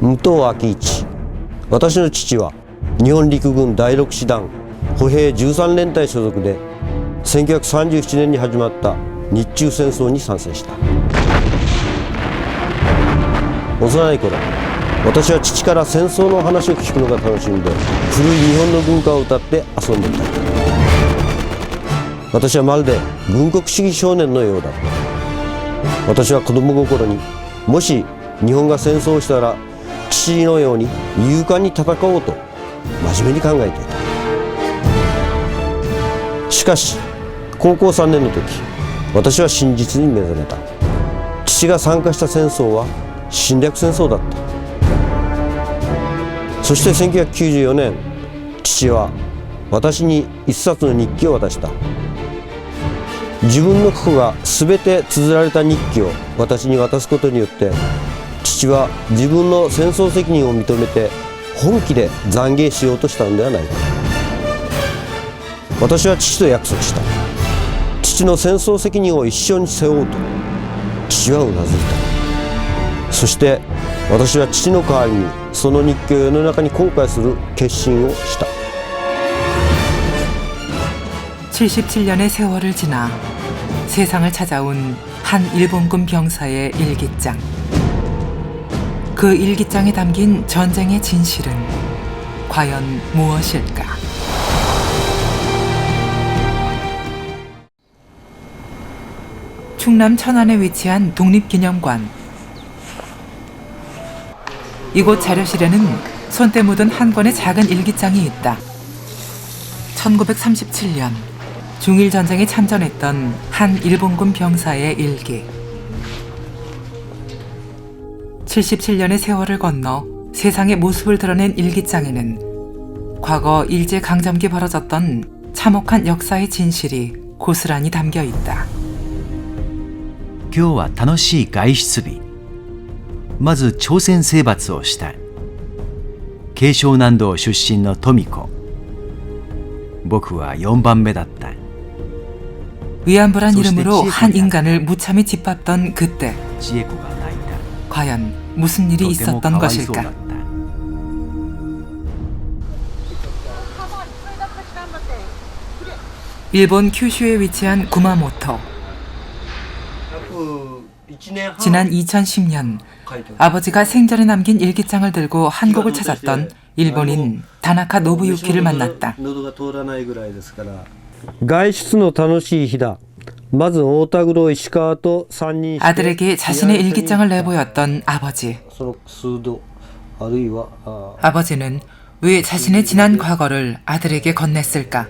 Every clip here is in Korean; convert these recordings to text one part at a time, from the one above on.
武藤昭一。私の父は日本陸軍第6師団歩兵13連隊所属で1937年に始まった日中戦争に参戦した。幼い頃、私は父から戦争の話を聞くのが楽しみで、古い日本の文化を歌って遊んでいた。私はまるで軍国主義少年のようだった。私は子供心に、もし日本が戦争をしたら父のように勇敢に戦おうと真面目に考えていた。しかし高校3年の時、私は真実に目覚めた。父が参加した戦争は侵略戦争だった。そして1994年、父は私に一冊の日記を渡した。自分の過去が全て綴られた日記を私に渡すことによって、父は自分の戦争責任を認めて本気で懺悔しようとしたのではないか。私は父と約束した。父の戦争責任を一緒に背負うと。父はうなずいた。そして私は父の代わりにその日記を世の中に公開する決心をした。(77년의) 세월을 지나 세상을 찾아온 한 일본군 병사의 일기장. 그 일기장에 담긴 전쟁의 진실은 과연 무엇일까? 충남 천안에 위치한 독립기념관. 이곳 자료실에는 손때 묻은 한 권의 작은 일기장이 있다. 1937년 중일 전쟁에 참전했던 한 일본군 병사의 일기. 77년의 세월을 건너 세상의 모습을 드러낸 일기장에는 과거 일제강점기 벌어졌던 참혹한 역사의 진실이 고스란히 담겨 있다. 今日は楽しい外出日。まず朝鮮征伐をしたい。慶尚南道出身の富子。僕は4番目だった。 위안부란 이름으로 한 인간을 무참히 짓밟던 그때, 千恵子が泣いた。 과연 무슨 일이 とても 있었던 かわいそうだ 것일까? った。 일본 큐슈에 위치한 구마모토. 지난 2010년 아버지가 생전에 남긴 일기장을 들고 한국을 찾았던 일본인 다나카 노부유키를 만났다. 外出の楽しい日だ。まず太田黒石川と3人して 아들에게 자신의 일기장을 내보였던 아버지. その数度あるいは 아버지는 왜 자신의 지난 과거를 아들에게 건넸을까?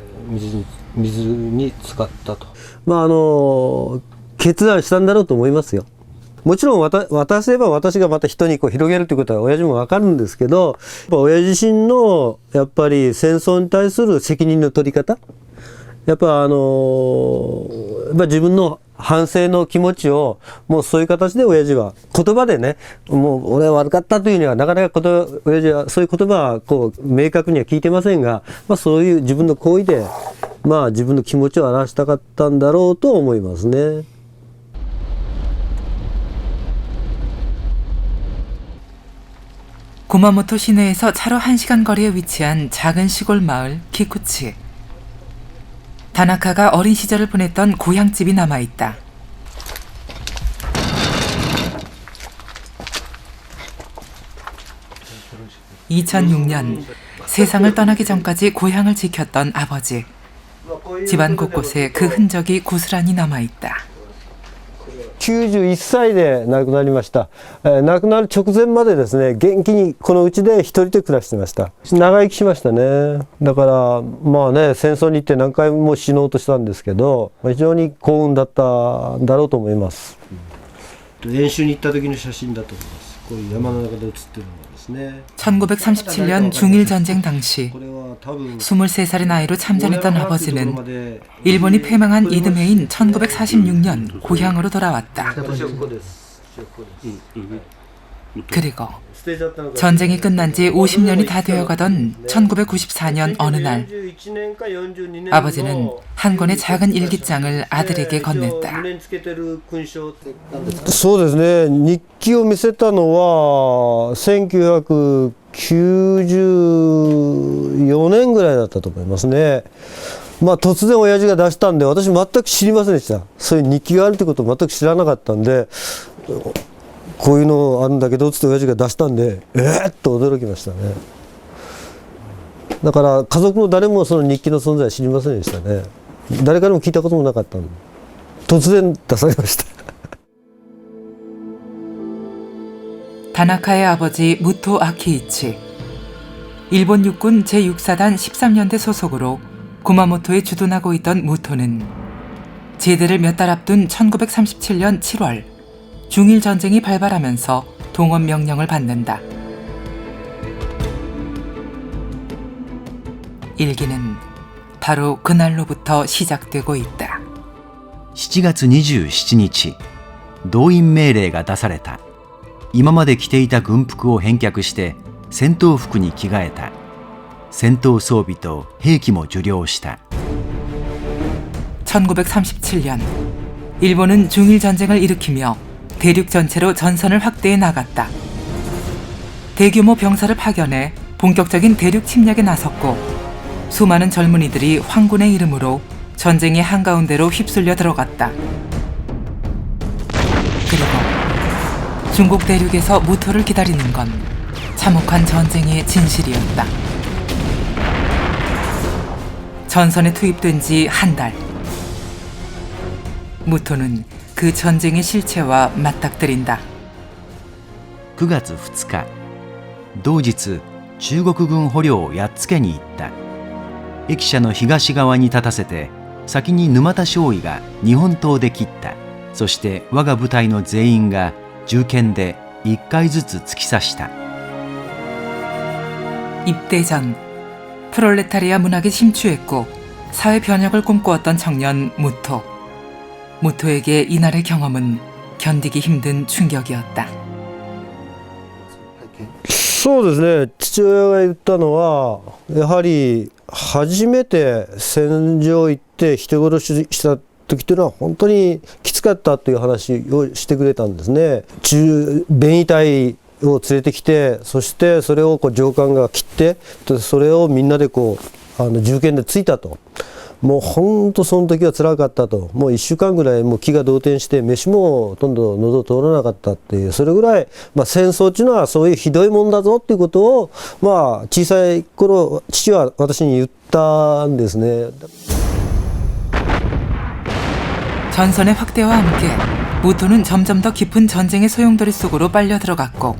水に使ったと。決断したんだろうと思いますよ。もちろん渡せば私がまた人にこう広げるということは親父も分かるんですけど、やっぱ親自身のやっぱり戦争に対する責任の取り方、やっぱ自分の反省の気持ちをもうそういう形で親父は言葉でね、もう俺は悪かったというにはなかなか親父はそういう言葉はこう明確には聞いてませんが、そういう自分の行為で自分の気持ちを表したかったんだろうと思いますね。 구마모토 시내에서 차로 1시간 거리에 위치한 작은 시골 마을 키쿠치. 다나카가 어린 시절을 보냈던 고향집이 남아있다. 2006년 세상을 떠나기 전까지 고향을 지켰던 아버지. 집안 곳곳에 그 흔적이 고스란히 남아있다. 91歳で亡くなりました。亡くなる直前までですね、元気にこの家で一人で暮らしてました。長生きしましたね。だから戦争に行って何回も死のうとしたんですけど、非常に幸運だったんだろうと思います。演習に行った時の写真だと思います。こういう山の中で写ってるのがですね。 1937년 중일 전쟁 당시 23살의 나이로 참전했던 아버지는 일본이 패망한 이듬해인 1946년 고향으로 돌아왔다. 그리고 전쟁이 끝난 지 50년이 다 되어가던 1994년 어느 날 아버지는 한 권의 작은 일기장을 아들에게 건넸다. そうですね、日記を見せたのは1994年ぐらいだったと思いますね。まあ突然親父が出したんで、私全く知りませんでした。そういう日記があるってことを全く知らなかったんで、こういうのあるんだけどつって親父が出したんで、っと驚きましたね。だから家族の誰もその日記の存在は知りませんでしたね。誰からも聞いたこともなかったんで、突然出されました。 다나카의 아버지 무토 아키이치. 일본 육군 제6사단 13년대 소속으로 구마모토에 주둔하고 있던 무토는 제대를 몇 달 앞둔 1937년 7월 중일 전쟁이 발발하면서 동원 명령을 받는다. 일기는 바로 그날로부터 시작되고 있다. 7月27日、動員命令が出された。今まで着ていた軍服を返却して戦闘服に着替えた。戦闘装備と兵器も受領した。 1937년 일본은 중일 전쟁을 일으키며 대륙 전체로 전선을 확대해 나갔다. 대규모 병사를 파견해 본격적인 대륙 침략에 나섰고 수많은 젊은이들이 황군의 이름으로 전쟁의 한가운데로 휩쓸려 들어갔다. 그리고 중국 대륙에서 무토를 기다리는 건 참혹한 전쟁의 진실이었다. 전선에 투입된 지 한 달. 무토는 그 전쟁의 실체와 맞닥뜨린다. 9月2日、同日中国軍捕虜をやっつけに行った。駅舎の東側に立たせて、先に沼田少尉が日本刀で切った。そして我が部隊の全員が銃剣で1回ずつ突き刺した。 입대 전 프롤레타리아 문학에 심취했고 사회 변혁을 꿈꾸었던 청년 무토. 무토에게 이날의 경험은 견디기 힘든 충격이었다. そうですね、父親が言ったのはやはり初めて戦場行って人殺しした時というのは本当にきつかったという話をしてくれたんですね。便衣隊を連れてきて、そしてそれを上官が切って、それをみんなで銃剣で突いたと。もう本当その時は辛かったと。もう1週間ぐらいもう気が動転して飯もほとんど喉通らなかったっていう、それぐらい、戦争っていうのはそういうひどいもんだぞっていうことを、小さい頃父は私に言ったんですね。 전선의 확대와 함께 무토는 점점 더 깊은 전쟁의 소용돌이 속으로 빨려 들어갔고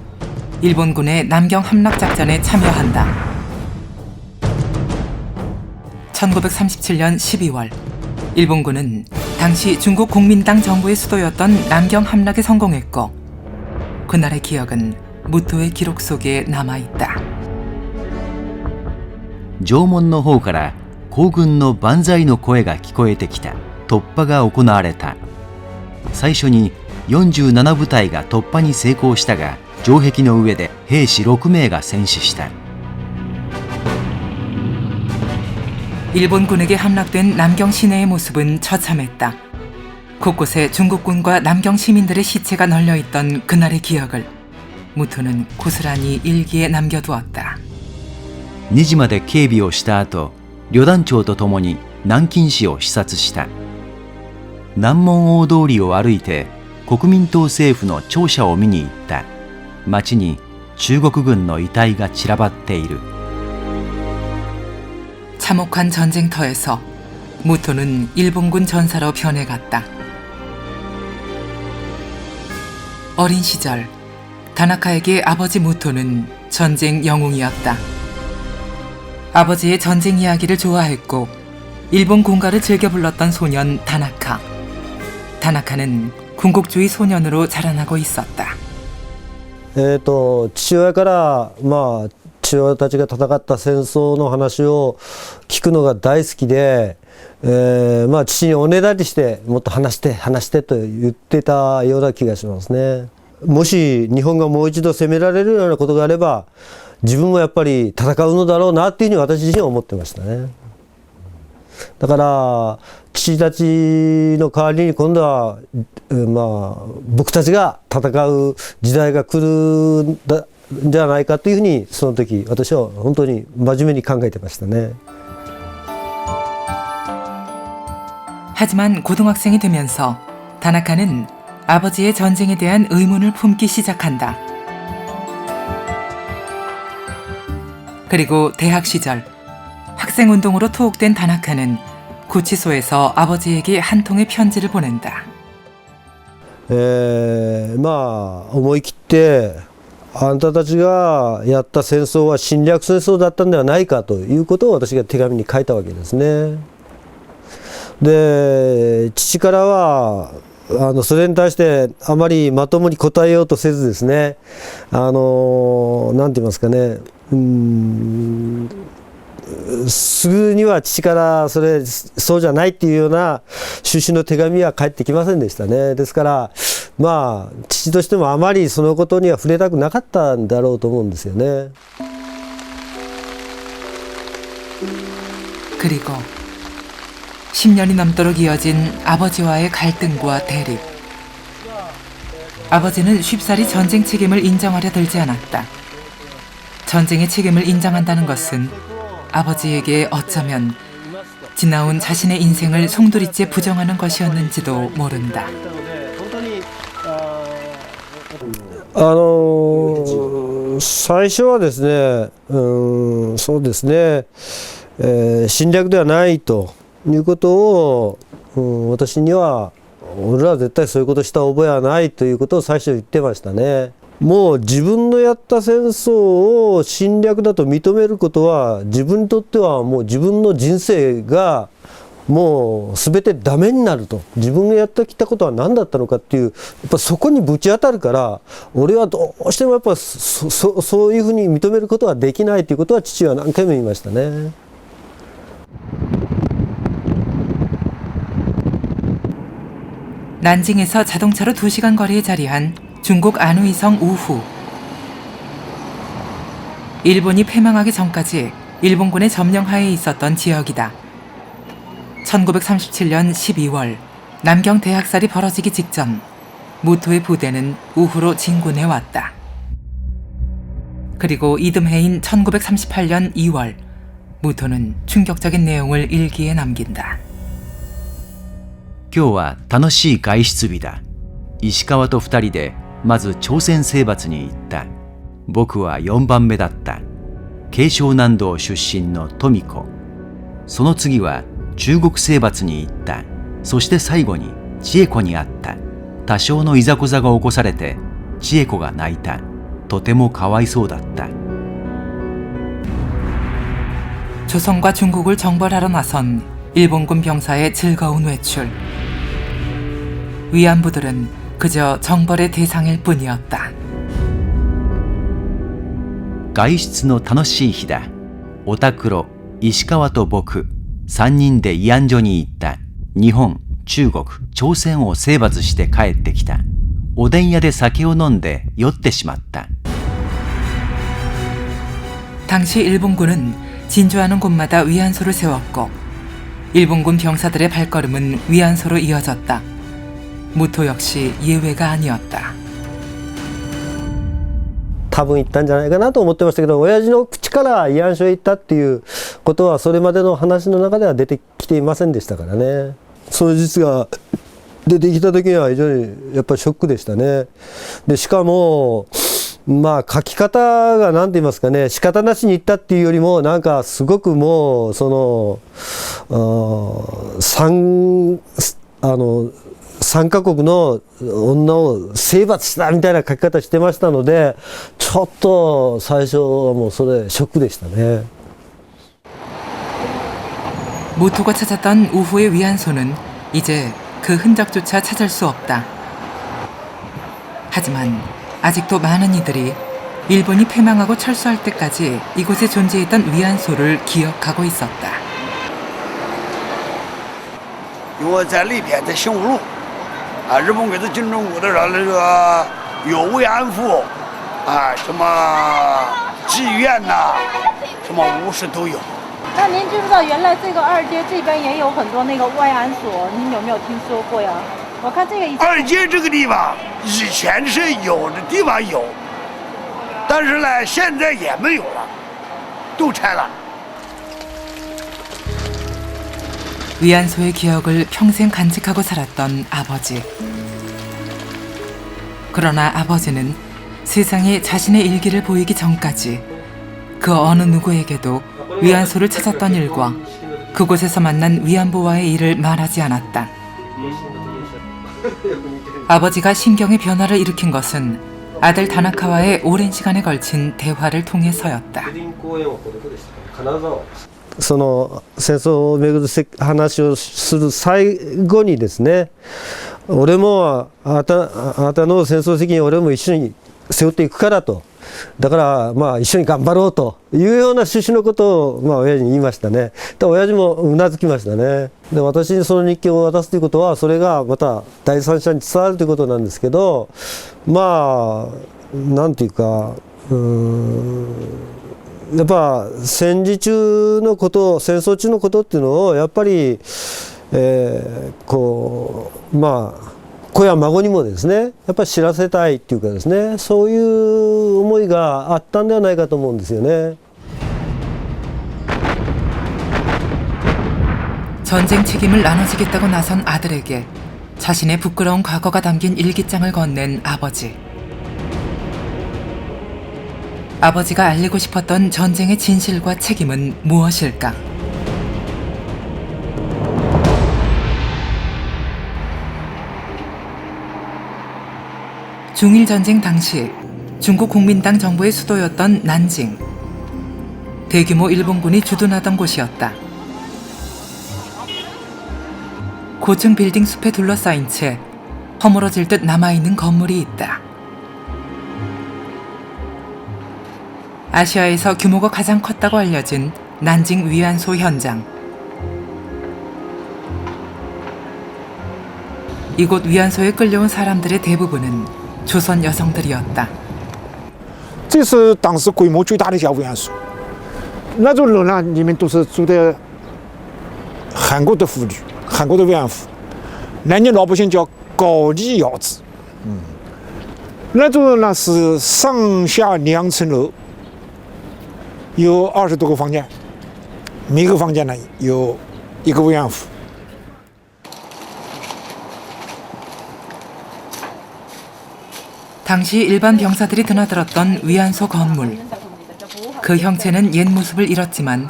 일본군의 남경 함락 작전에 참여한다. 1937년 12월 일본군은 당시 중국 국민당 정부의 수도였던 남경 함락에 성공했고 그날의 기억은 무토의 기록 속에 남아있다. 城門の方から皇軍の万歳の声が聞こえてきた。突破が行われた。最初に47部隊が突破に成功したが、城壁の上で兵士6名が戦死した。 일본군에게 함락된 남경 시내의 모습은 처참했다. 곳곳에 중국군과 남경 시민들의 시체가 널려있던 그날의 기억을 무토는 고스란히 일기에 남겨두었다. 2時まで警備をした後、旅団長と共に南京市を視察した。南門大通りを歩いて国民党政府の庁舎を見に行った。街に中国軍の遺体が散らばっている。 참혹한 전쟁터에서 무토는 일본군 전사로 변해갔다. 어린 시절 다나카에게 아버지 무토는 전쟁 영웅이었다. 아버지의 전쟁 이야기를 좋아했고 일본 군가를 즐겨 불렀던 소년 다나카. 다나카는 군국주의 소년으로 자라나고 있었다. 父親から父親たちが戦った戦争の話を聞くのが大好きで、父におねだりしてもっと話してと言ってたような気がしますね。もし日本がもう一度攻められるようなことがあれば自分もやっぱり戦うのだろうなっていうふうに私自身は思ってましたね。だから父たちの代わりに今度は、僕たちが戦う時代が来るんじゃないかというふうにその時私は本当に真面目に考えてましたね。 하지만 고등학생이 되면서 다나카는 아버지의 전쟁에 대한 의문을 품기 시작한다. 그리고 대학 시절 학생운동으로 투옥된 다나카는 구치소에서 아버지에게 한 통의 편지를 보낸다. 思い切ってあんたたちがやった戦争は侵略戦争だったんではないかということを私が手紙に書いたわけですね。で父からはそれに対してあまりまともに答えようとせずですね、なんて言いますかね、すぐには父からそうじゃないっていうような趣旨の手紙は返ってきませんでしたね。ですから父としてもあまりそのことには触れたくなかったんだろうと思うんですよね。 그리고 10년이 넘도록 이어진 아버지와의 갈등과 대립. 아버지는 쉽사리 전쟁 책임을 인정하려 들지 않았다. 전쟁의 책임을 인정한다는 것은 아버지에게 어쩌면 지나온 자신의 인생을 송두리째 부정하는 것이었는지도 모른다. 最初はですね、そうですね、侵略ではないということを、私には俺らは絶対そういうことした覚えはないということを最初言ってましたね。もう自分のやった戦争を侵略だと認めることは自分にとってはもう自分の人生がもう全てダメになると、自分がやってきたことは何だったのかっていう、やっぱそこにぶち当たるから、俺はどうしてもやっぱそういうふうに認めることはできないということは父は何回も言いましたね。 난징에서 자동차로 2시간 거리에 자리한 중국 안후이성 우후. 일본이 패망하기 전까지 일본군의 점령하에 있었던 지역이다. 1937년 12월 남경 대학살이 벌어지기 직전 무토의 부대는 우후로 진군해 왔다. 그리고 이듬해인 1938년 2월 무토는 충격적인 내용을 일기에 남긴다. 今日は楽しい外出日だ。石川と2人でまず朝鮮征伐に行った。僕は4番目だった。慶尚南道出身の富子。その次は中国征伐に行った。そして最後に千恵子に会った。多少のいざこざが起こされて千恵子が泣いた。とてもかわいそうだった。 조선과 중국을 정벌하러 나선 일본군 병사의 즐거운 외출. 위안부들은 그저 정벌의 대상일 뿐이었다. 外出の楽しい日だ。おたくろ、石川と僕、3人で慰安所に行った。日本、中国、朝鮮を征伐して帰ってきた。おでん屋で酒を飲んで酔ってしまった。 당시 일본군은 진주하는 곳마다 위안소를 세웠고 일본군 병사들의 발걸음은 위안소로 이어졌다. 무토 역시 예외가 아니었다. 多分行ったんじゃないかなと思ってましたけど、親父の口から慰安所へ行ったっていうことはそれまでの話の中では出てきていませんでしたからね。その事実が出てきた時には非常にやっぱりショックでしたね。でしかも書き方が何て言いますかね、仕方なしに言ったっていうよりもなんかすごくもうその3カ国の女を征伐したみたいな書き方してましたので、ちょっと最初はもうそれショックでしたね。 무토가 찾았던 우후의 위안소는 이제 그 흔적조차 찾을 수 없다. 하지만 아직도 많은 이들이 일본이 패망하고 철수할 때까지 이곳에 존재했던 위안소를 기억하고 있었다. 因为在那边在新五路，日本鬼子进中国的时候，那个有慰安妇，什么妓院呐、什么巫师都有。那您知不知道原来这个二街这边也有很多那个慰安所？您有没有听说过呀？我看这个以前二街这个地方以前是有的地方有，但是呢，现在也没有了，都拆了。 위안소의 기억을 평생 간직하고 살았던 아버지. 그러나 아버지는 세상에 자신의 일기를 보이기 전까지 그 어느 누구에게도 위안소를 찾았던 일과 그곳에서 만난 위안부와의 일을 말하지 않았다. 아버지가 신경의 변화를 일으킨 것은 아들 다나카와의 오랜 시간에 걸친 대화를 통해서였다. その戦争をめぐる話をする最後にですね、俺もあなたの戦争責任を俺も一緒に背負っていくからと、だからまあ一緒に頑張ろうというような趣旨のことをまあ親父に言いましたね。で親父もうなずきましたね。で私にその日記を渡すということはそれがまた第三者に伝わるということなんですけど、まあなんていうかやっぱ戦時中のこと戦争中のことっていうのをやっぱり、こうまあ子や孫にもですねやっぱり知らせたいっていうかですねそういう思いがあったんではないかと思うんですよね。 전쟁 책임을 나눠주겠다고 나선 아들에게 자신의 부끄러운 과거가 담긴 일기장을 건넨 아버지. 아버지가 알리고 싶었던 전쟁의 진실과 책임은 무엇일까? 중일전쟁 당시 중국 국민당 정부의 수도였던 난징. 대규모 일본군이 주둔하던 곳이었다. 고층 빌딩 숲에 둘러싸인 채 허물어질 듯 남아있는 건물이 있다. 아시아에서 규모가 가장 컸다고 알려진 난징 위안소 현장. 이곳 위안소에 끌려온 사람들의 대부분은 조선 여성들이었다. 这是当时规模最大的一家慰安所，那种楼呢，里面都是住的韩国的妇女，韩国的慰安妇，南京老百姓叫高丽窑子，那种呢是上下2层楼。 有20多个房间，每个房间呢有一个慰安妇。 당시 일반 병사들이 드나들었던 위안소 건물. 그 형체는 옛 모습을 잃었지만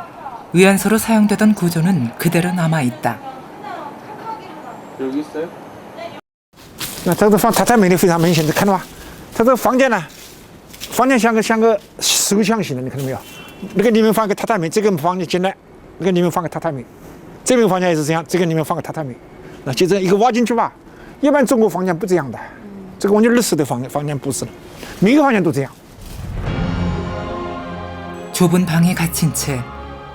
위안소로 사용되던 구조는 그대로 남아있다. 여기 있어요? 那这个放榻榻米的非常明显的，看到吧？它这个房间呢，房间像个收箱型的，你看到没有？ 那个里面放个榻榻米，这个房间进来，那个里面放个榻榻米，这边房间也是这样，这个里面放个榻榻米，那就这样一个挖进去吧。一般中国房间不这样的，这个我们日式的房间不是的，每个房间都这样。 좁은 방에 갇힌 채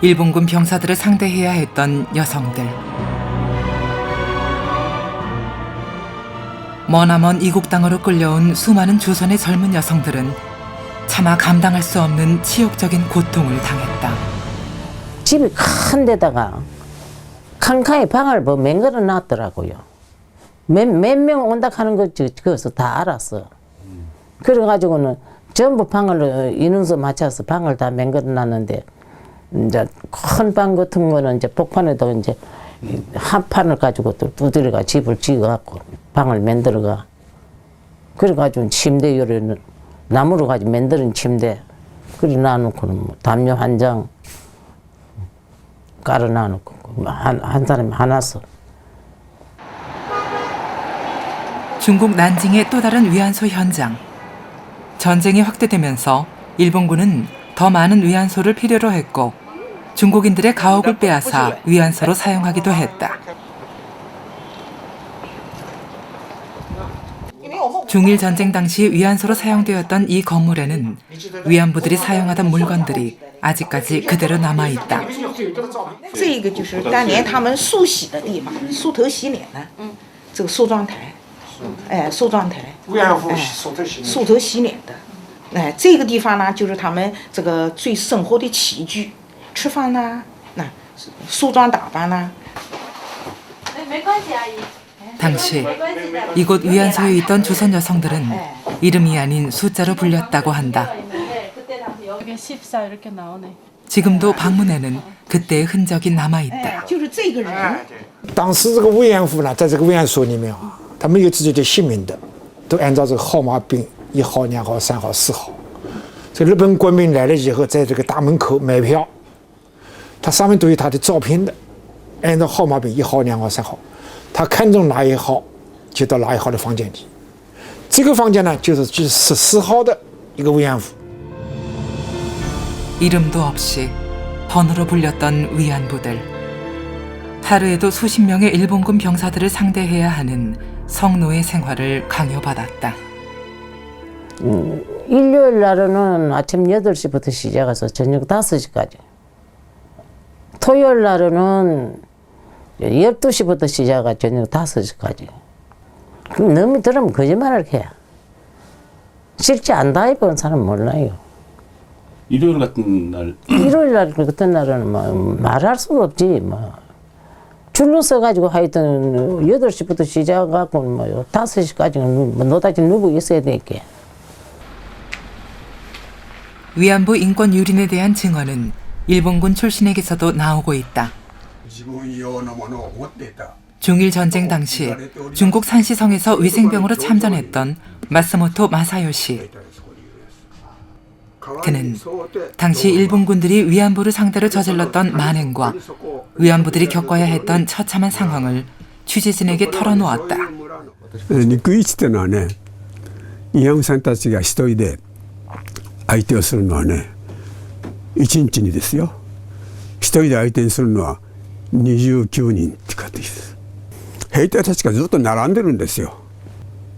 일본군 병사들을 상대해야 했던 여성들. 머나먼 이국 땅으로 끌려온 수많은 조선의 젊은 여성들은 차마 감당할 수 없는 치욕적인 고통을 당했다. 집이 큰 데다가 칸칸이 방을 뭐 맹걸어 놨더라고요. 몇 명 온다 하는 거 그것도 다 알았어. 그래가지고는 전부 방을 인원수 맞춰서 방을 다 맹걸어 놨는데 이제 큰 방 같은 거는 이제 복판에도 이제 한 판을 가지고 또 두드려가 집을 지어갖고 방을 만들어가. 그래가지고 침대 요리는 나무로 가지고 만드는 침대 그리 놔놓고는 뭐 담요 한 장 깔아 놔놓고 한 사람이 하나서. 중국 난징의 또 다른 위안소 현장. 전쟁이 확대되면서 일본군은 더 많은 위안소를 필요로 했고 중국인들의 가옥을 빼앗아 위안소로 사용하기도 했다. 중일 전쟁 당시 위안소로 사용되었던 이 건물에는 위안부들이 사용하던 물건들이 아직까지 그대로 남아 있다. 这个就是当年他们梳洗的地方，梳头洗脸的，这个梳妆台，梳妆台。慰安妇所头洗梳头洗脸的。哎，这个地方呢，就是他们这个最生活的起居，吃饭啦，那梳妆打扮啦。没关系，阿姨。 당시 이곳 위안소에 있던 조선 여성들은 이름이 아닌 숫자로 불렸다고 한다. 여기 14 이렇게 나오네. 지금도 방문에는 그때의 흔적이 남아있다. 就是这个人。当时这个慰安妇呢，在这个慰安所里面啊，他没有自己的姓名的，都按照这个号码编，1号、2号、3号、4号。这日本国民来了以后，在这个大门口买票，它上面都有他的照片的，按照号码编1号、2号、3号。 他看中哪一号，就到哪一号的房间里。这个房间呢，就是第14号的一个慰安妇。 이름도 없이 번호로 불렸던 위안부들. 하루에도 수십 명의 일본군 병사들을 상대해야 하는 성노예 생활을 강요받았다. 일요일 날은 아침 8시부터 시작해서 저녁 5시까지. 토요일 날은 12시부터 시작해서 저녁 5시까지. 그럼 너무 들으면 거짓말을 해. 실제 안 당해본 사람 몰라요. 일요일 같은 날 일요일 날 같은 날은 뭐 말할 수가 없지. 뭐 줄로 서가지고 하여튼 8시부터 시작하고 뭐 5시까지는 뭐 노다지 누구 있어야 되니까. 위안부 인권 유린에 대한 증언은 일본군 출신에게서도 나오고 있다. 중일 전쟁 당시 중국 산시성에서 위생병으로 참전했던 마스모토 마사요시. 그는 당시 일본군들이 위안부를 상대로 저질렀던 만행과 위안부들이 겪어야 했던 처참한 상황을 취재진에게 털어놓았다. 肉市っていうのはね、慰安婦さんたちが一人で相手をするのはね、1日にですよ、一人で相手にするのは29人って感じです。兵隊たちがずっと並んでるんですよ。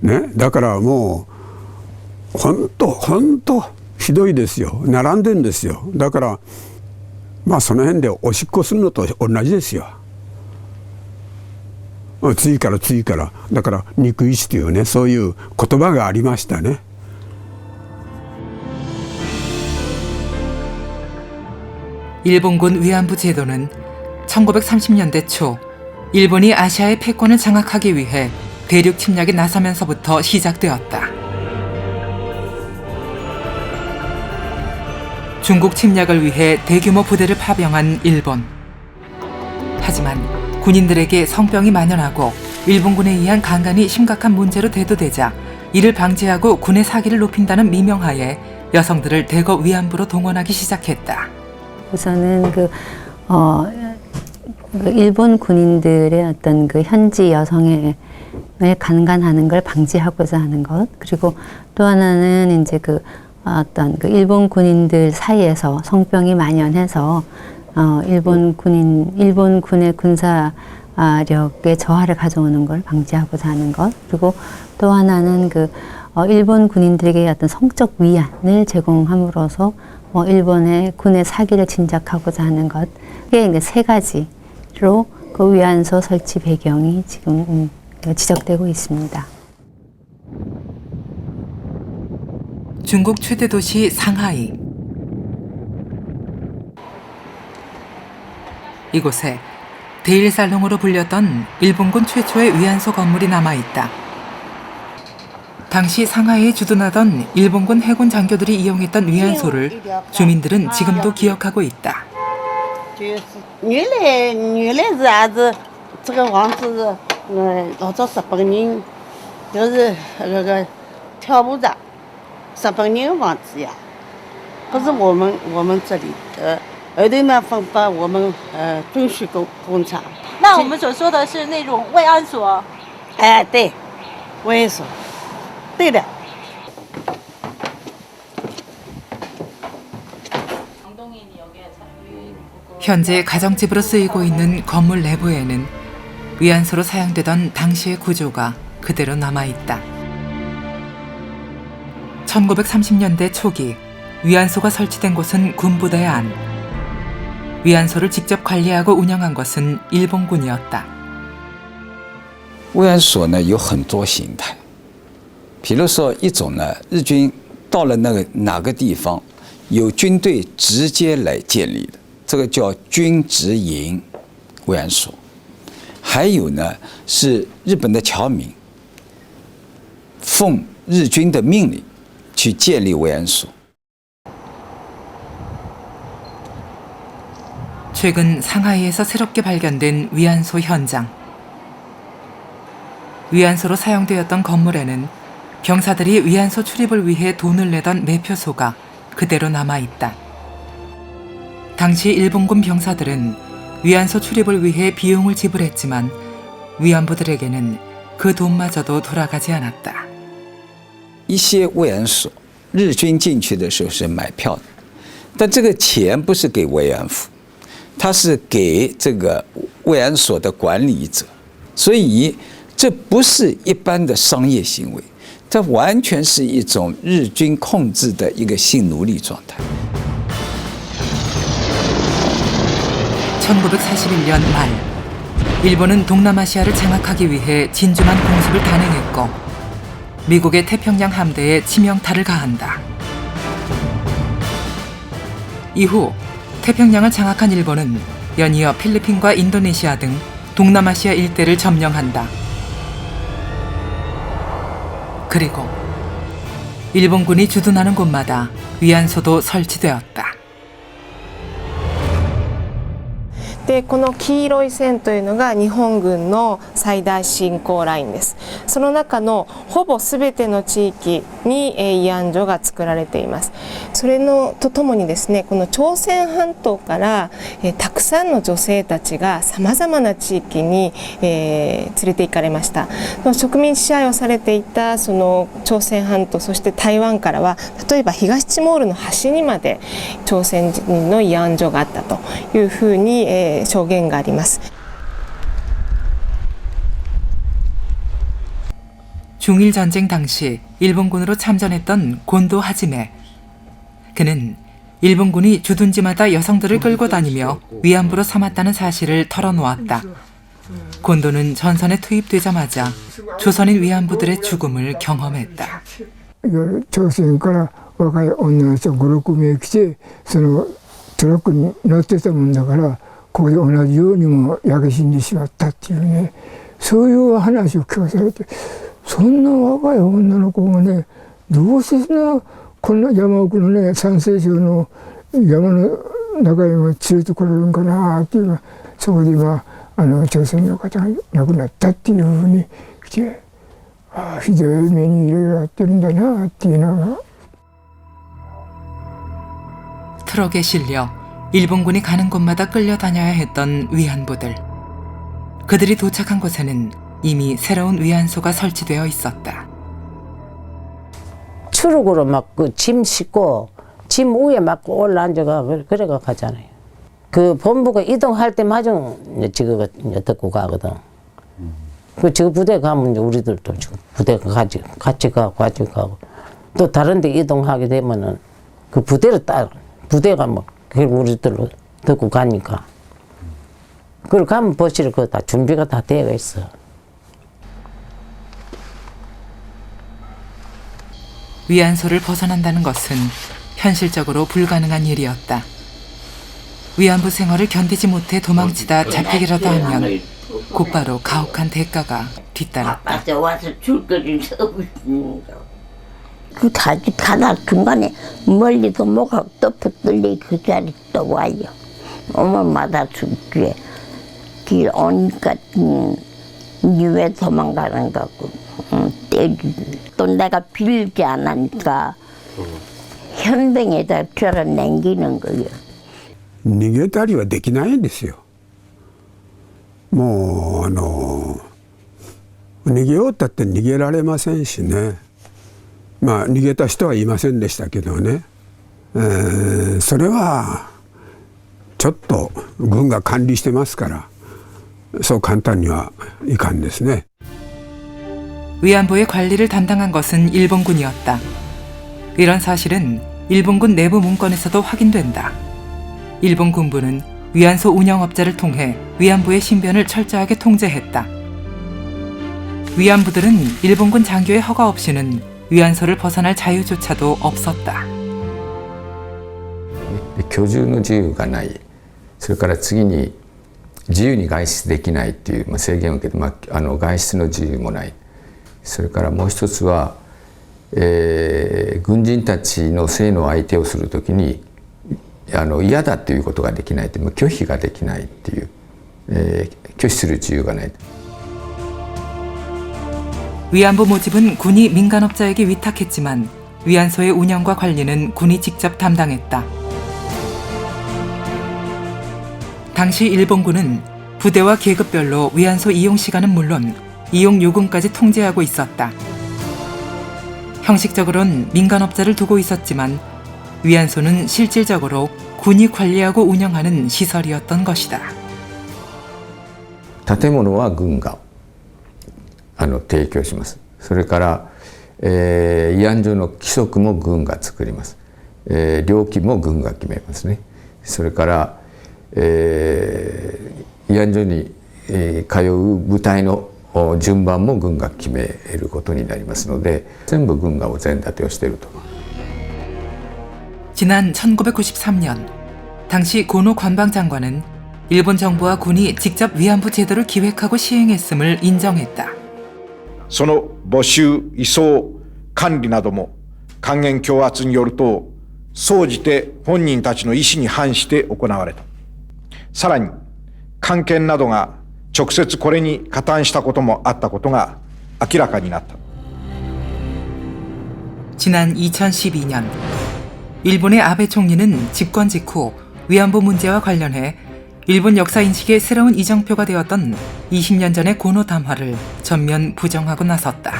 ね、だからもう本当ひどいですよ。並んでるんですよ。だからまあその辺でおしっこするのと同じですよ。次からだから肉石というね、そういう言葉がありましたね。 일본군 위안부 제도는 1930년대 초 일본이 아시아의 패권을 장악하기 위해 대륙 침략에 나서면서부터 시작되었다. 중국 침략을 위해 대규모 부대를 파병한 일본. 하지만 군인들에게 성병이 만연하고 일본군에 의한 강간이 심각한 문제로 대두되자 이를 방지하고 군의 사기를 높인다는 미명하에 여성들을 대거 위안부로 동원하기 시작했다. 우선은 일본 군인들의 어떤 그 현지 여성을 강간하는 걸 방지하고자 하는 것, 그리고 또 하나는 이제 어떤 일본 군인들 사이에서 성병이 만연해서 일본 군의 군사력의 저하를 가져오는 걸 방지하고자 하는 것, 그리고 또 하나는 일본 군인들에게 어떤 성적 위안을 제공함으로써 일본의 군의 사기를 진작하고자 하는 것, 이게 이제 세 가지로 그 위안소 설치 배경이 지금 지적되고 있습니다. 중국 최대 도시 상하이. 이곳에 데일살롱으로 불렸던 일본군 최초의 위안소 건물이 남아있다. 당시 상하이에 주둔하던 일본군 해군 장교들이 이용했던 위안소를 주민들은 지금도 기억하고 있다. 原来是还是这个房子老早日本人就是那个跳舞的日本人房子呀，不是我们这里的，后头呢分把我们军需工厂。那我们所说的是那种慰安所？哎，对，慰安所，对的。 현재 가정집으로 쓰이고 있는 건물 내부에는 위안소로 사용되던 당시의 구조가 그대로 남아있다. 1930년대 초기 위안소가 설치된 곳은 군부대 안. 위안소를 직접 관리하고 운영한 것은 일본군이었다. 慰安所呢有很多形态，比如说一种呢，日军到了哪个地方，有军队直接来建立的，这个叫军直营慰安所。还有呢，是日本的侨民奉日军的命令去建立慰安所。 최근 상하이에서 새롭게 발견된 위안소 현장. 위안소로 사용되었던 건물에는 병사들이 위안소 출입을 위해 돈을 내던 매표소가 그대로 남아있다. 당시 일본군 병사들은 위안소 출입을 위해 비용을 지불했지만 위안부들에게는 그 돈마저도 돌아가지 않았다. 一些慰安所，日军进去的时候是买票的，但这个钱不是给慰安妇。 他是给这个慰安所的管理者，所以这不是一般的商业行为，这完全是一种日军控制的一个性奴隶状态。 1941년 말, 일본은 동남아시아를 장악하기 위해 진주만 공습을 단행했고 미국의 태평양 함대에 치명타를 가한다. 이후 태평양을 장악한 일본은 연이어 필리핀과 인도네시아 등 동남아시아 일대를 점령한다. 그리고 일본군이 주둔하는 곳마다 위안소도 설치되었다. でこの黄色い線というのが日本軍の最大侵攻ラインです。その中のほぼ全ての地域に慰安所が作られています。それのとともにですね、この朝鮮半島からたくさんの女性たちがさまざまな地域に連れて行かれました。植民地支配をされていたその朝鮮半島、そして台湾からは例えば東ティモールの端にまで朝鮮人の慰安所があったというふうに証言があります。 중일 전쟁 당시 일본군으로 참전했던 곤도 하지메. 그는 일본군이 주둔지마다 여성들을 끌고 다니며 위안부로 삼았다는 사실을 털어놓았다. 곤도는 전선에 투입되자마자 조선인 위안부들의 죽음을 경험했다. 朝鮮から若い女の人5、6名来て、そのトラックに乗ってたもんだから、ここで同じようにも焼け死んでしまったっていうね、そういう話を聞かされて、そんな若い女の子がね、どうしてこんな山奥のね、山西省の山の中にも連れてこられるんかなっていうのは、そこで今朝鮮の方が亡くなったっていうふうに来て、ああひどい目にいろいろやってるんだなっていうのが。 트럭에 실려 일본군이 가는 곳마다 끌려다녀야 했던 위안부들. 그들이 도착한 곳에는 이미 새로운 위안소가 설치되어 있었다. 추룩으로 막 그 짐 싣고 짐 위에 막 올라앉아가 그래가 가잖아요. 그 본부가 이동할 때마저 지금 듣고 가거든. 그 지금 부대 가면 이제 우리들도 지금 부대 같이 가고 또 다른데 이동하게 되면은 그 부대를 따 부대가 뭐 결국 우리들로 듣고 가니까. 그리고 가면 버스를 그 다 준비가 다 되어 있어. 위안소를 벗어난다는 것은 현실적으로 불가능한 일이었다. 위안부 생활을 견디지 못해 도망치다 잡히기라도 하면 곧바로 가혹한 대가가 뒤따랐다. 와서 줄 거를 그 가다 중간에 멀리서 뭐가 덮어 떨리 그 자리 또 와요. 어머마다 죽게 길 오니까 왜 도망가는 거고 또 내가 빌지 않으니까 현병에다 들어 남기는 거예요. 逃げたりはできないんですよ。もう逃げようったって逃げられませんしね。まあ逃げた人はいませんでしたけどね。それはちょっと軍が管理してますから、そう簡単にはいかんですね。 위안부의 관리를 담당한 것은 일본군이었다. 이런 사실은 일본군 내부 문건에서도 확인된다. 일본 군부는 위안소 운영업자를 통해 위안부의 신변을 철저하게 통제했다. 위안부들은 일본군 장교의 허가 없이는 위안소를 벗어날 자유조차도 없었다. 居住の自由がない、それから次に自由に外出できないっていう制限を受けて、外出の自由もない、それからもう一つは、軍人たちの性の相手をするときに嫌だということができない、拒否ができないっていう、拒否する自由がない。 위안부 모집은 군이 민간업자에게 위탁했지만 위안소의 운영과 관리는 군이 직접 담당했다. 당시 일본군은 부대와 계급별로 위안소 이용 시간은 물론 이용 요금까지 통제하고 있었다. 형식적으로는 민간업자를 두고 있었지만 위안소는 실질적으로 군이 관리하고 운영하는 시설이었던 것이다. 建物は軍が提供します。それから、慰安所の規則も軍が作ります。料金も軍が決めますね。それから、慰安所に、通う部隊の順番も軍が決めることになりますので、全部軍がお膳立てをしていると。 지난 1993년 당시 고노 관방장관은 일본 정부와 군이 직접 위안부 제도를 기획하고 시행했음을 인정했다. その募集、移送、管理なども還元強圧によると総じて本人たちの意思に反して行われた。さらに官憲などが直接これに加担したこともあったことが明らかになった。 지난 2012년 일본의 아베 총리는 집권 직후 위안부 문제와 관련해 일본 역사 인식의 새로운 이정표가 되었던 20년 전의 고노 담화를 전면 부정하고 나섰다.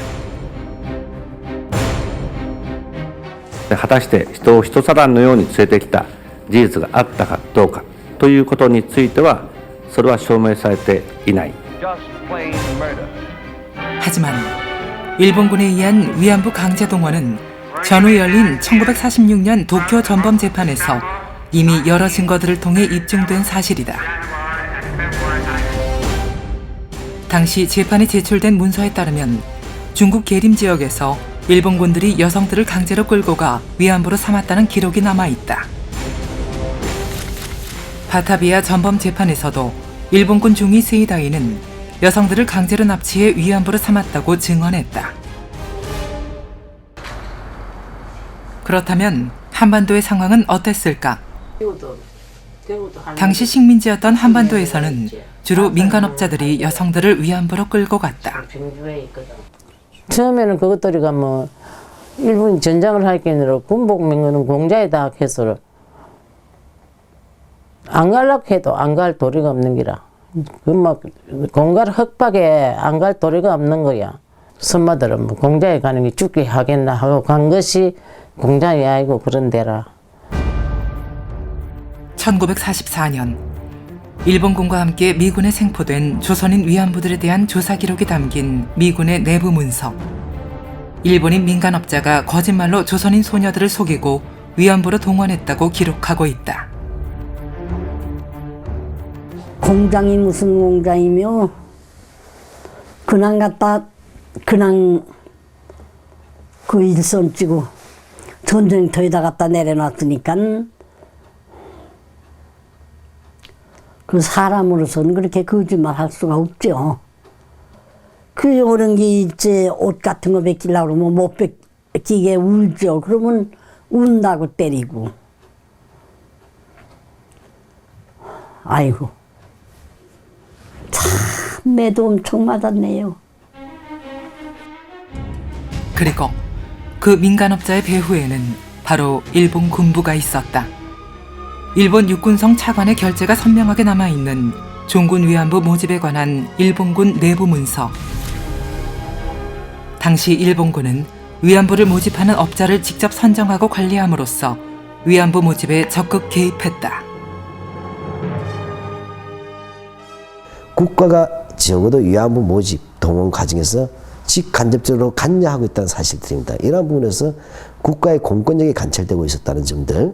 果たして人を一皿のように連れてきた事実があったかどうかということについてはそれは証明されていない。 하지만 일본군에 의한 위안부 강제 동원은 전후 열린 1946년 도쿄 전범 재판에서 이미 여러 증거들을 통해 입증된 사실이다. 당시 재판에 제출된 문서에 따르면 중국 계림 지역에서 일본군들이 여성들을 강제로 끌고 가 위안부로 삼았다는 기록이 남아있다. 바타비아 전범 재판에서도 일본군 중위 세이다이는 여성들을 강제로 납치해 위안부로 삼았다고 증언했다. 그렇다면 한반도의 상황은 어땠을까? 당시 식민지였던 한반도에서는 주로 민간업자들이 여성들을 위안부로 끌고 갔다. 처음에는 그것들이가 뭐 일본이 전장을 할 게 아니라 군복 맹거는 공자에다 해서 안 가려고 해도 안 갈 도리가 없는 기라. 그 막 공갈 흑박에 안 갈 도리가 없는 거야. 선마들은 뭐 공자에 가는 게 죽게 하겠나 하고 간 것이 공장이 아니고 그런 데라. 1944년 일본군과 함께 미군에 생포된 조선인 위안부들에 대한 조사 기록이 담긴 미군의 내부 문서. 일본인 민간업자가 거짓말로 조선인 소녀들을 속이고 위안부로 동원했다고 기록하고 있다. 공장이 무슨 공장이며 그냥 갖다 그냥 그 일선 찌고 전쟁터에다 갖다 내려놨으니까 그 사람으로서는 그렇게 거짓말 할 수가 없죠. 그 오는 게 이제 옷 같은 거 벗기려고 그러면 못 벗기게 울죠. 그러면 운다고 때리고. 아이고. 참 매도 엄청 맞았네요. 그리고 그 민간업자의 배후에는 바로 일본 군부가 있었다. 일본 육군성 차관의 결재가 선명하게 남아있는 종군 위안부 모집에 관한 일본군 내부 문서. 당시 일본군은 위안부를 모집하는 업자를 직접 선정하고 관리함으로써 위안부 모집에 적극 개입했다. 국가가 적어도 위안부 모집 동원 과정에서 직간접적으로 관여하고 있다는 사실들입니다. 이러한 부분에서 국가의 공권력이 관철되고 있었다는 점들,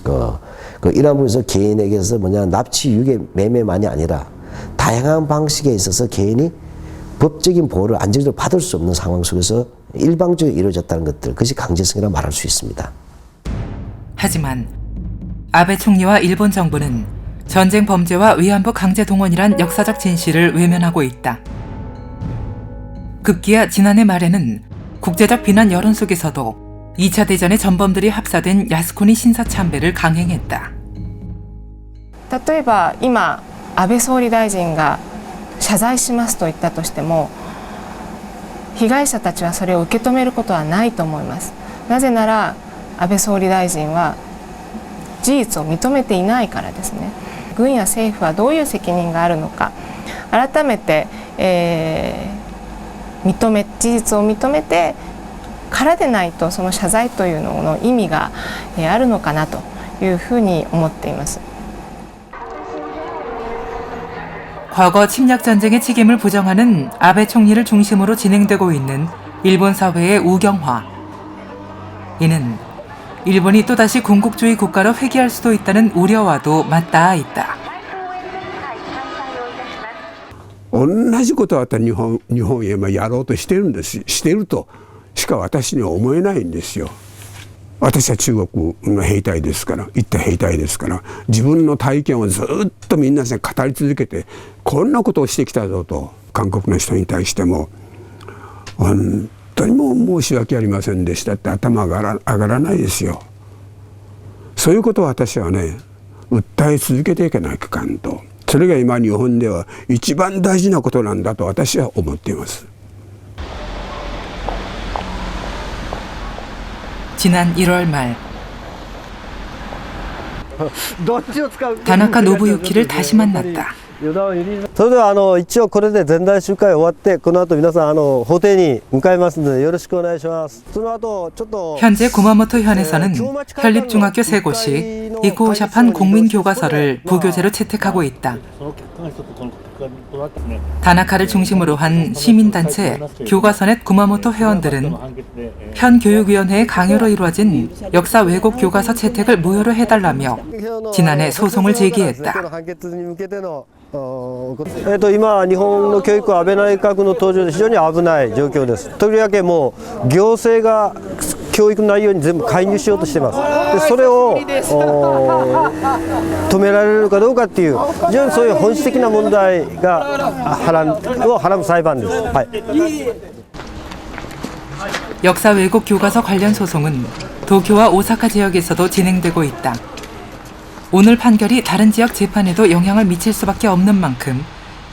이러한 부분에서 개인에게서 납치, 유괴, 매매만이 아니라 다양한 방식에 있어서 개인이 법적인 보호를 안정적으로 받을 수 없는 상황 속에서 일방적으로 이루어졌다는 것들, 그것이 강제성이라고 말할 수 있습니다. 하지만 아베 총리와 일본 정부는 전쟁 범죄와 위안부 강제 동원이란 역사적 진실을 외면하고 있다. 급기야 지난해 말에는 국제적 비난 여론 속에서도 2차 대전의 전범들이 합사된 야스쿠니 신사 참배를 강행했다. 例えば今安倍総理大臣が謝罪しますと言ったとしても、被害者たちはそれを受け止めることはないと思います。なぜなら安倍総理大臣は事実を認めていないからですね。軍や政府はどういう責任があるのか、改めて、事実を認めてからでないと、その謝罪というのの意味があるのかなというふうに思っています。 과거 침략 전쟁의 책임을 부정하는 아베 총리를 중심으로 진행되고 있는 일본 사회의 우경화. 이는 일본이 또다시 군국주의 국가로 회귀할 수도 있다는 우려와도 맞닿아 있다. 同じことは日本へやろうとしてるんです。してるとしか私には思えないんですよ。私は中国の兵隊ですから、行った兵隊ですから、自分の体験をずっとみんなで語り続けて、こんなことをしてきたぞと、韓国の人に対しても本当にもう申し訳ありませんでしたって頭上がらないですよ。そういうことを私はね、訴え続けていかないかんと。それが今日本では一番大事なことなんだと私は思っています。 지난 1월 말 다나카 노부유키를 다시 만났다. それでは一応これで全体集会終わって、この後皆さん法廷に向かいますのでよろしくお願いします。その後ちょっと 현재 구마모토현에서는 현립중학교 3곳이 이코오샵한 국민교과서를 부교재로 채택하고 있다. 다나카를 중심으로 한 시민단체 교과서넷 구마모토 회원들은 현 교육위원회의 강요로 이루어진 역사 왜곡 교과서 채택을 무효로 해달라며 지난해 소송을 제기했다. 今日本の教育は安倍内閣の登場で非常に危ない状況です。とりわけもう行政が教育内容に全部介入しようとしています。でそれを止められるかどうかっていう非常にそういう本質的な問題がをはらむ裁判です。はい。 역사 왜곡 교과서 관련 소송은 도쿄와 오사카 지역에서도 진행되고 있다. 오늘 판결이 다른 지역 재판에도 영향을 미칠 수밖에 없는 만큼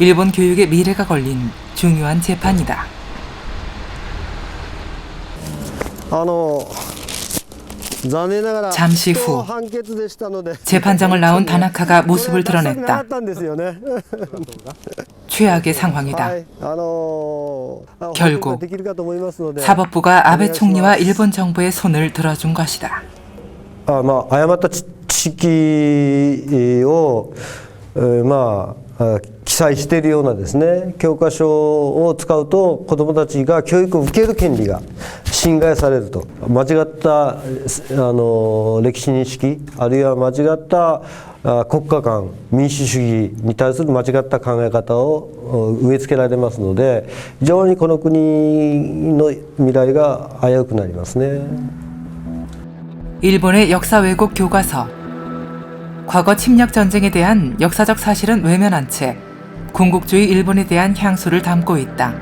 일본 교육의 미래가 걸린 중요한 재판이다. 잠시 후 재판장을 나온 다나카가 모습을 드러냈다. 최악의 상황이다. 결국 사법부가 아베 총리와 일본 정부의 손을 들어준 것이다. 誤った知識を記載しているようなですね、教科書を使うと子どもたちが教育を受ける権利が侵害されると。間違った歴史認識、あるいは間違った国家観、民主主義に対する間違った考え方を植え付けられますので、非常にこの国の未来が危うくなりますね。 일본의 역사 왜곡 교과서. 과거 침략 전쟁에 대한 역사적 사실은 외면한 채 군국주의 일본에 대한 향수를 담고 있다.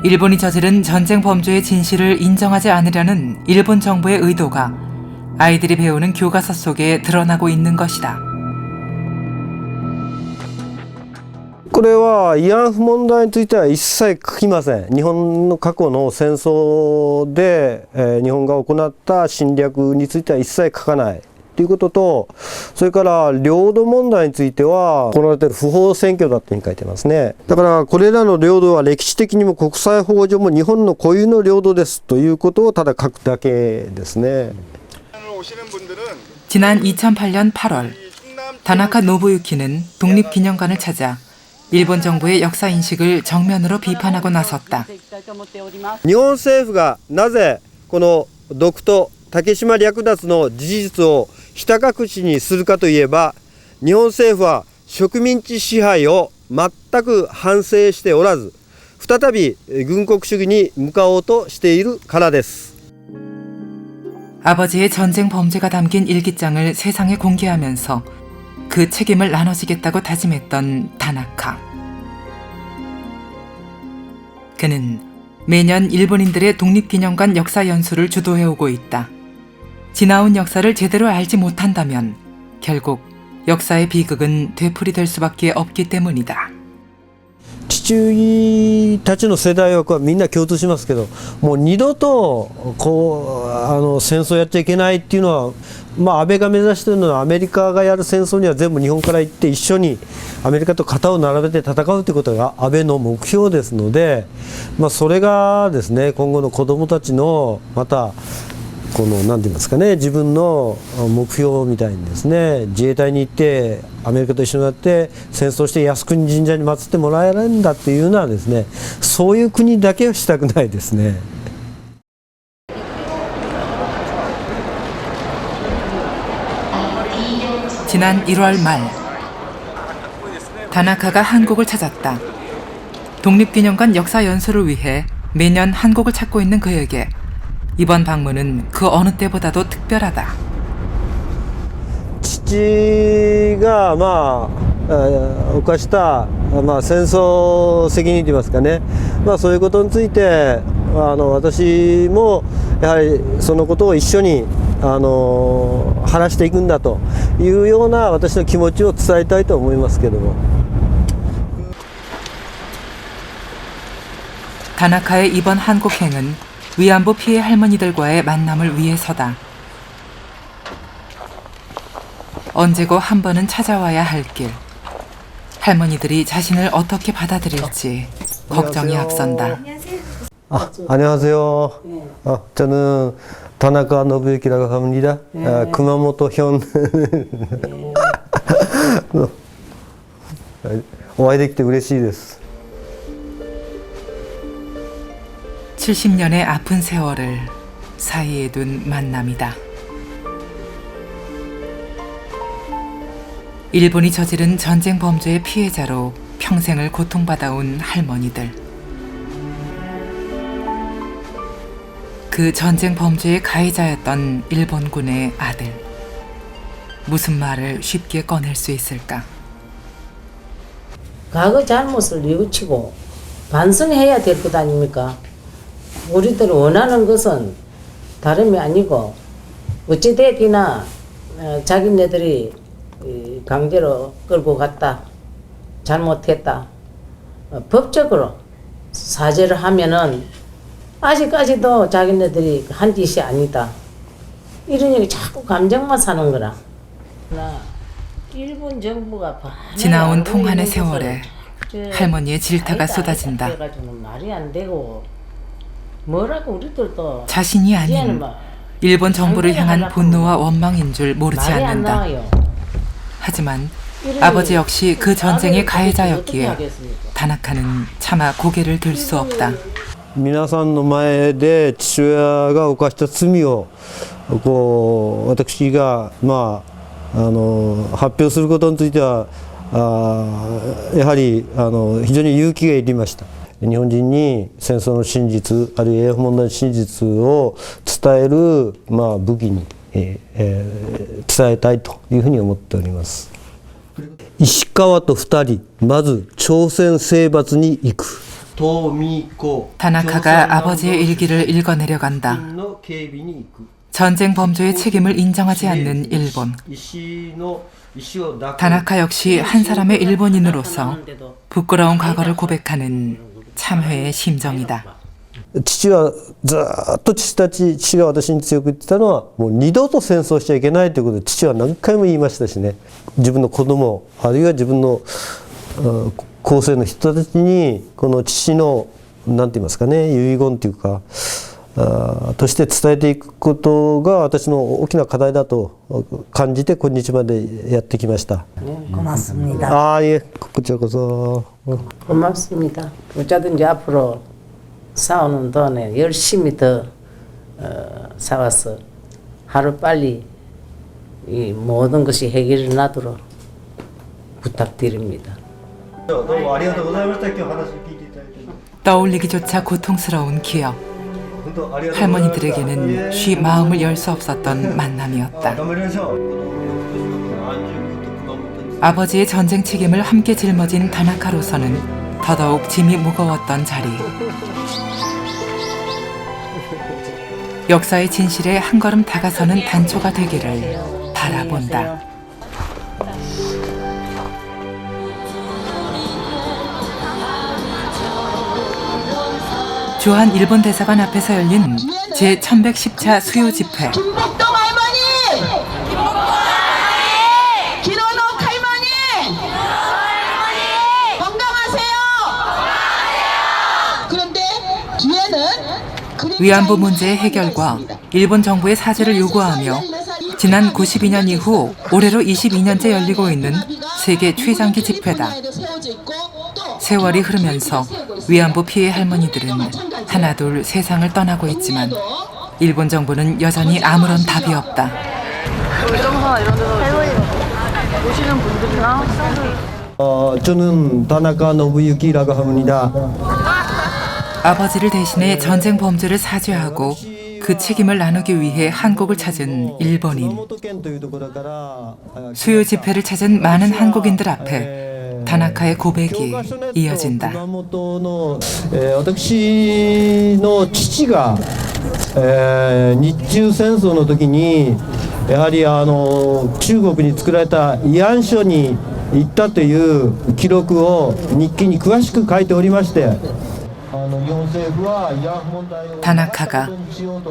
일본이 저지른 전쟁 범죄의 진실을 인정하지 않으려는 일본 정부의 의도가 아이들이 배우는 교과서 속에 드러나고 있는 것이다. これは慰安婦問題については一切書きません。日本の過去の戦争で、日本が行った侵略については一切書かないということと、それから領土問題については行われている不法占拠だというふうに書いてますね。だからこれらの領土は歴史的にも国際法上も日本の固有の領土ですということをただ書くだけですね。 지난 2008년 8월 다나카 노부유키는 독립기념관을 찾아 일본 정부의 역사 인식을 정면으로 비판하고 나섰다. 日本政府がなぜこの独島竹島略奪の事実をひた隠しにするかといえば、日本政府は植民地支配を全く反省しておらず、再び軍国主義に向かおうとしているからです。 아버지의 전쟁 범죄가 담긴 일기장을 세상에 공개하면서 그 책임을 나눠지겠다고 다짐했던 다나카. 그는 매년 일본인들의 독립기념관 역사 연수를 주도해오고 있다. 지나온 역사를 제대로 알지 못한다면 결국 역사의 비극은 되풀이될 수밖에 없기 때문이다. 父たちの世代はみんな共通しますけど、もう二度と戦争やっちゃいけないっていうのは、安倍が目指しているのはアメリカがやる戦争には全部日本から行って一緒にアメリカと肩を並べて戦うということが安倍の目標ですので、それがですね、今後の子どもたちのまたこの何て言いますかね、自分の目標みたいにですね、自衛隊に行ってアメリカと一緒になって戦争して靖国神社に祀ってもらえるんだっていうのはですね、そういう国だけはしたくないですね。 지난 1월 말 다나카가 한국을 찾았다. 독립기념관 역사 연수를 위해 매년 한국을 찾고 있는 그에게 이번 방문은 그 어느 때보다도 특별하다. 父が犯した戦争責任といいますかね、そういうことについて私もやはりそのことを一緒に晴らしていくんだというような私の気持ちを伝えたいと思いますけども。 다나카의 이번 한국행은 위안부 피해 할머니들과의 만남을 위해서다. 언제고 한 번은 찾아와야 할 길. 할머니들이 자신을 어떻게 받아들일지 걱정이 앞선다. 안녕하세요. 저는 다나카 노부유키라고 합니다. 구마모토 현. お会いできて嬉しいです。 70년의 아픈 세월을 사이에 둔 만남이다. 일본이 저지른 전쟁 범죄의 피해자로 평생을 고통받아온 할머니들. 그 전쟁 범죄의 가해자였던 일본군의 아들. 무슨 말을 쉽게 꺼낼 수 있을까? 과거 잘못을 뉘우치고 반성해야 될 것 아닙니까? 우리들 원하는 것은 다름이 아니고 어찌되기나 자기네들이 강제로 끌고 갔다, 잘못했다, 법적으로 사죄를 하면은 아직까지도 자기네들이 한 짓이 아니다. 이러니 자꾸 감정만 사는 거라. 일본 정부가 지나온 통한의 세월에 할머니의 질타가 쏟아진다. 말이 안 되고 뭐라고 우리들도 자신이 아닌 일본 정부를 향한 분노와 원망인 줄 모르지 않는다. 하지만 아버지 역시 그 전쟁의 가해자였기에 다나카는 차마 고개를 들 수 없다. 皆さんの前で父親が犯した罪を私が発表することについてはやはり非常に勇気がいりました。 日本人に戦争の真実あるいは英語問題の真実を伝える武器に伝えたいというふうに思っております。石川と2人まず朝鮮征伐に行く。 다나카가 아버지의 일기를 읽어내려간다. 전쟁 범죄의 책임을 인정하지 않는 일본. 다나카 역시 한 사람의 일본인으로서 부끄러운 과거를 고백하는 참회의 심정이다. 父はずっと父が私に強く言ってたのはもう二度と戦争しちゃいけないということで父は何回も言いましたしね、自分の子供あるいは自分の後世の人たちにこの父の何て言いますかね、遺言というかとして伝えていくことが私の大きな課題だと感じて今日までやってきました。 고맙습니다. 예, 그쪽에서 고맙습니다. 어쩌든지 앞으로 싸우는 동안에 열심히 더 싸워서 하루 빨리 이 모든 것이 해결이 나도록 부탁드립니다. 떠올리기조차 고통스러운 기억. 할머니들에게는 쉬 마음을 열 수 없었던 만남이었다. 아버지의 전쟁 책임을 함께 짊어진 다나카로서는 더더욱 짐이 무거웠던 자리. 역사의 진실에 한 걸음 다가서는 단초가 되기를 바라본다. 주한 일본 대사관 앞에서 열린 제1110차 수요 집회. 김복동 할머니! 김복동 할머니! 건강하세요! 그런데 뒤에는 위안부 문제의 해결과 일본 정부의 사죄를 요구하며 지난 92년 이후 올해로 22년째 열리고 있는 세계 최장기 집회다. 세월이 흐르면서 위안부 피해 할머니들은 하나둘 세상을 떠나고 있지만 일본 정부는 여전히 아무런 답이 없다. 의정서나 이런 데서 오시는 분들이나 학생들. 저는 다나카 노부유키라고 합니다. 아버지를 대신해 전쟁 범죄를 사죄하고 그 책임을 나누기 위해 한국을 찾은 일본인. 수요 집회를 찾은 많은 한국인들 앞에 다나카의 고백이 이어진다. 私の父が日中戦争の時にやはり中国に作られた慰安所に行ったという記録を日記に詳しく書いておりまして 다나카가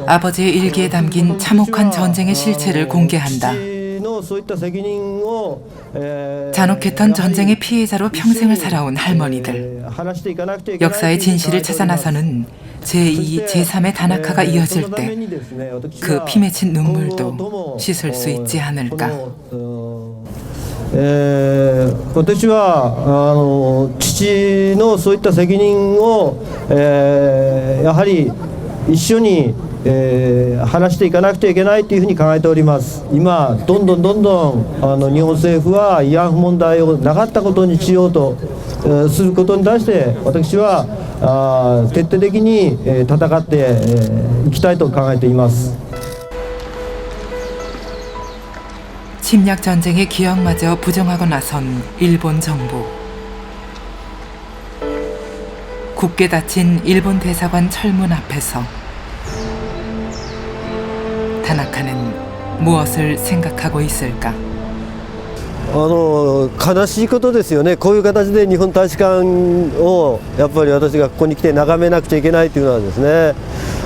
아버지의 일기에 담긴 참혹한 전쟁의 실체를 공개한다. 잔혹했던 전쟁의 피해자로 평생을 살아온 할머니들. 역사의 진실을 찾아 나서는 제2, 제3의 다나카가 이어질 때 그 피 맺힌 눈물도 씻을 수 있지 않을까. 私は父のそういった責任をやはり一緒に話していかなくてはいけないというふうに考えております。今どんどん日本政府は慰安婦問題をなかったことにしようとすることに対して私は徹底的に戦っていきたいと考えています。 침략 전쟁의 기억마저 부정하고 나선 일본 정부. 굳게 닫힌 일본 대사관 철문 앞에서 다나카는 무엇을 생각하고 있을까? 悲しいことですよね。こういう形で日本大使館をやっぱり私がここに来て眺めなくちゃいけないというのはですね、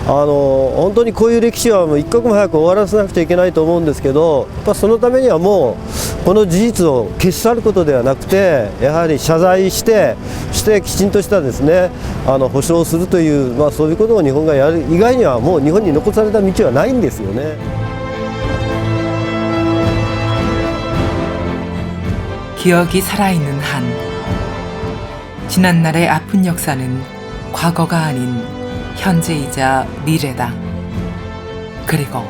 本当にこういう歴史はもう一刻も早く終わらせなくちゃいけないと思うんですけど、やっぱそのためにはもうこの事実を消し去ることではなくて、やはり謝罪してきちんとしたですね、保証するという、そういうことを日本がやる以外にはもう日本に残された道はないんですよね。 기억이 살아있는 한 지난날의 아픈 역사는 과거가 아닌 현재이자 미래다. 그리고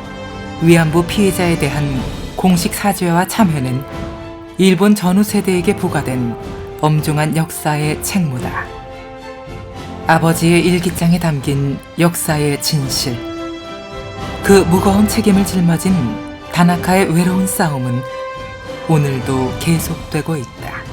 위안부 피해자에 대한 공식 사죄와 참회는 일본 전후 세대에게 부과된 엄중한 역사의 책무다. 아버지의 일기장에 담긴 역사의 진실. 그 무거운 책임을 짊어진 다나카의 외로운 싸움은 오늘도 계속되고 있다.